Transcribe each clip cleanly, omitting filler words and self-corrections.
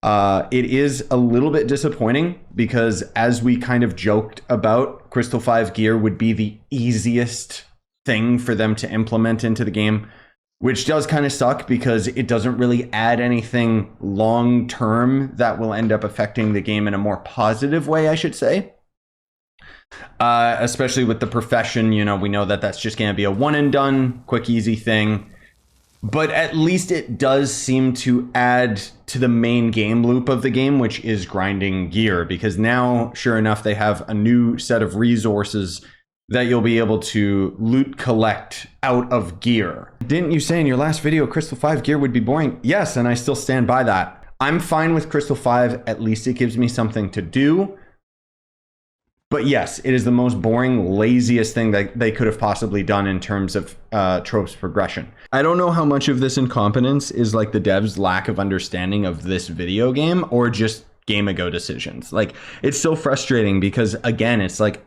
It is a little bit disappointing because, as we kind of joked about, Crystal 5 gear would be the easiest thing for them to implement into the game, which does kind of suck because it doesn't really add anything long term that will end up affecting the game in a more positive way, I should say. Especially with the profession, you know, we know that that's just going to be a one and done, quick, easy thing. But at least it does seem to add to the main game loop of the game, which is grinding gear. Because now, sure enough, they have a new set of resources that you'll be able to loot collect out of gear. Didn't you say in your last video Crystal 5 gear would be boring? Yes, and I still stand by that. I'm fine with Crystal 5. At least it gives me something to do. But yes, it is the most boring, laziest thing that they could have possibly done in terms of Trove's progression. I don't know how much of this incompetence is like the devs' lack of understanding of this video game or just game ago decisions. Like, it's so frustrating because, again, it's like,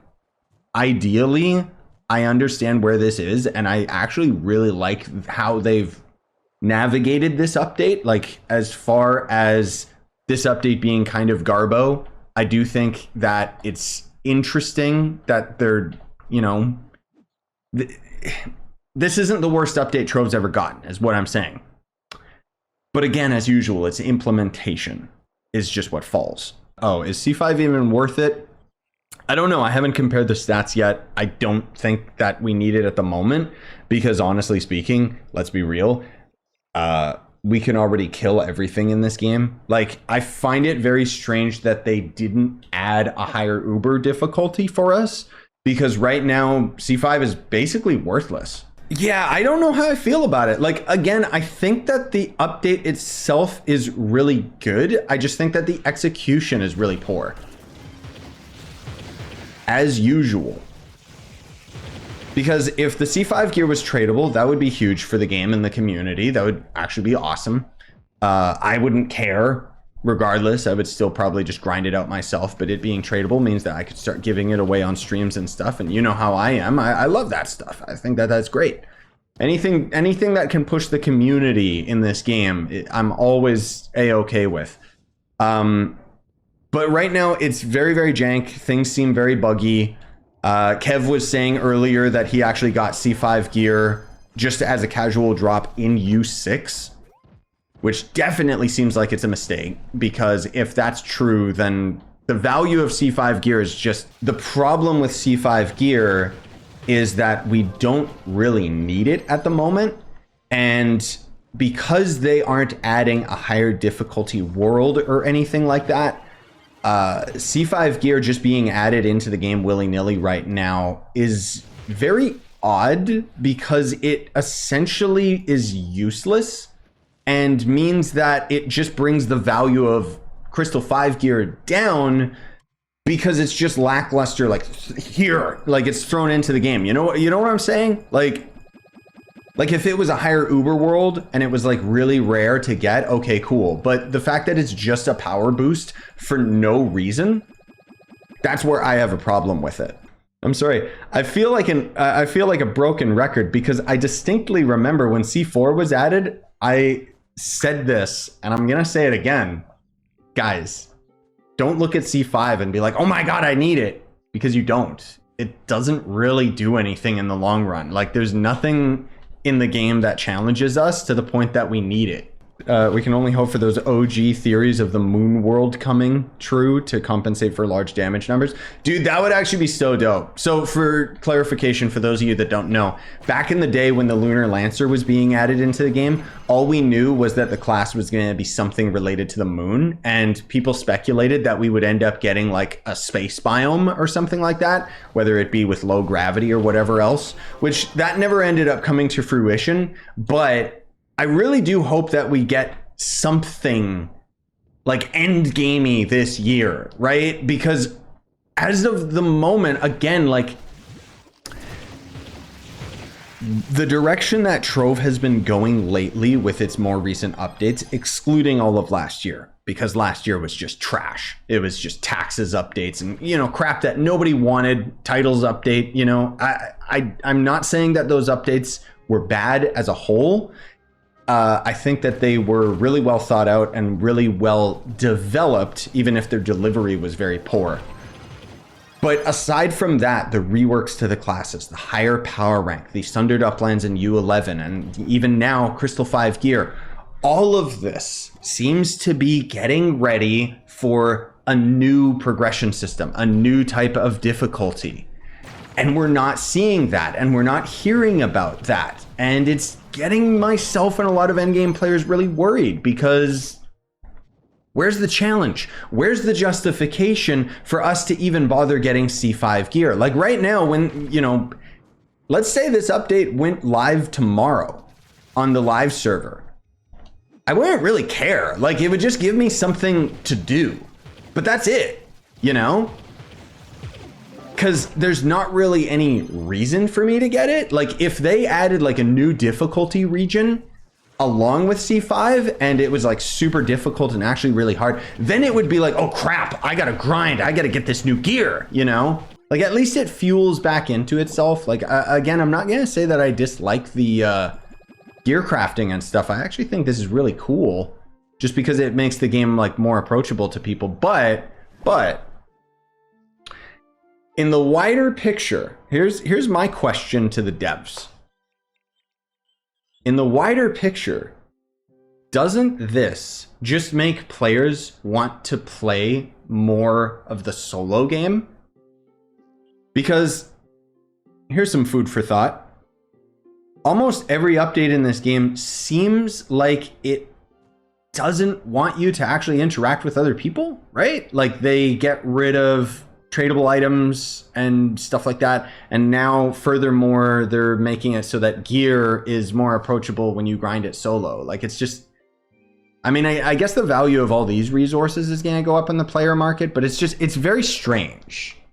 ideally, I understand where this is, and I actually really like how they've navigated this update. Like, as far as this update being kind of garbo, I do think that it's interesting that they're, you know, this isn't the worst update Trove's ever gotten, is what I'm saying. But again, as usual, its implementation is just what falls. Oh, is C5 even worth it? I don't know. I haven't compared the stats yet. I don't think that we need it at the moment because, honestly speaking, let's be real, we can already kill everything in this game. Like, I find it very strange that they didn't add a higher Uber difficulty for us, because right now C5 is basically worthless. Yeah, I don't know how I feel about it. Like, again, I think that the update itself is really good. I just think that the execution is really poor. As usual. Because if the C5 gear was tradable, that would be huge for the game and the community. That would actually be awesome. I wouldn't care regardless. I would still probably just grind it out myself, but it being tradable means that I could start giving it away on streams and stuff. And you know how I am. I love that stuff. I think that that's great. Anything that can push the community in this game, I'm always A-okay with. But right now, it's very, very jank. Things seem very buggy. Kev was saying earlier that he actually got C5 gear just as a casual drop in U6, which definitely seems like it's a mistake, because if that's true, then the value of C5 gear is just... The problem with C5 gear is that we don't really need it at the moment, and because they aren't adding a higher difficulty world or anything like that, C5 gear just being added into the game willy-nilly right now is very odd, because it essentially is useless and means that it just brings the value of Crystal 5 gear down, because it's just lackluster, like here, like it's thrown into the game. You know what I'm saying? Like if it was a higher Uber world and it was like really rare to get, okay, cool. But the fact that it's just a power boost for no reason, that's where I have a problem with it. I'm sorry. I feel like a broken record, because I distinctly remember when C4 was added, I said this, and I'm going to say it again. Guys, don't look at C5 and be like, oh my God, I need it, because you don't. It doesn't really do anything in the long run. Like, there's nothing in the game that challenges us to the point that we need it. We can only hope for those OG theories of the moon world coming true to compensate for large damage numbers. Dude, that would actually be so dope. So for clarification, for those of you that don't know, back in the day when the Lunar Lancer was being added into the game, all we knew was that the class was going to be something related to the moon, and people speculated that we would end up getting like a space biome or something like that, whether it be with low gravity or whatever else, which that never ended up coming to fruition. But I really do hope that we get something like end gamey this year, right? Because as of the moment, again, like the direction that Trove has been going lately with its more recent updates, excluding all of last year, because last year was just trash. It was just taxes updates and, you know, crap that nobody wanted, titles update, you know. I'm not saying that those updates were bad as a whole. I think that they were really well thought out and really well developed, even if their delivery was very poor. But aside from that, the reworks to the classes, the higher power rank, the Sundered Uplands and U11, and even now Crystal 5 gear, all of this seems to be getting ready for a new progression system, a new type of difficulty. And we're not seeing that, and we're not hearing about that. And it's getting myself and a lot of endgame players really worried, because where's the challenge? Where's the justification for us to even bother getting C5 gear? Like right now, when, you know, let's say this update went live tomorrow on the live server, I wouldn't really care. Like, it would just give me something to do, but that's it, you know? Because there's not really any reason for me to get it. Like, if they added like a new difficulty region along with C5 and it was like super difficult and actually really hard, then it would be like, oh crap, I gotta grind, I gotta get this new gear, you know? Like, at least it fuels back into itself. Like, again, I'm not gonna say that I dislike the gear crafting and stuff. I actually think this is really cool, just because it makes the game like more approachable to people. But in the wider picture, here's my question to the devs. In the wider picture, doesn't this just make players want to play more of the solo game? Because here's some food for thought. Almost every update in this game seems like it doesn't want you to actually interact with other people, right? Like, they get rid of tradable items and stuff like that, and now furthermore they're making it so that gear is more approachable when you grind it solo. Like, it's just, I mean, I guess the value of all these resources is going to go up in the player market, but it's very strange.